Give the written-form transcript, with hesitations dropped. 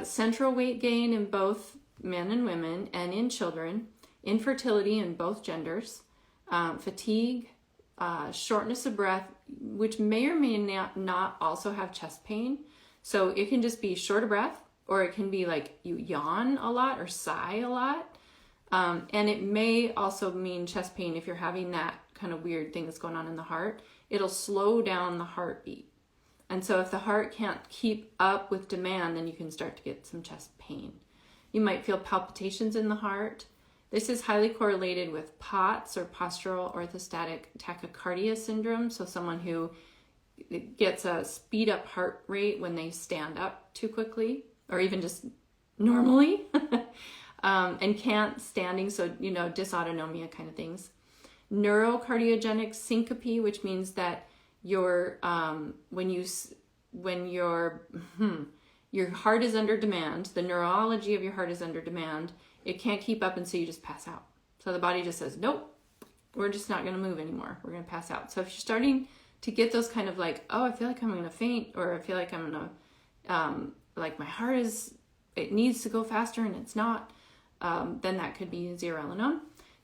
central weight gain in both men and women and in children, infertility in both genders, fatigue, shortness of breath, which may or may not also have chest pain. So it can just be short of breath, or it can be like you yawn a lot or sigh a lot. And it may also mean chest pain if you're having that kind of weird thing that's going on in the heart. It'll slow down the heartbeat. And so if the heart can't keep up with demand, then you can start to get some chest pain. You might feel palpitations in the heart. This is highly correlated with POTS, or postural orthostatic tachycardia syndrome. So someone who gets a speed up heart rate when they stand up too quickly, or even just normally, and can't standing. So, dysautonomia kind of things. Neurocardiogenic syncope, which means that your your heart is under demand, the neurology of your heart is under demand, it can't keep up, and so you just pass out. So the body just says, nope, we're just not going to move anymore. We're going to pass out. So if you're starting to get those kind of like, oh, I feel like I'm going to faint, or I feel like I'm going to, like my heart it needs to go faster and it's not, then that could be zearalenone.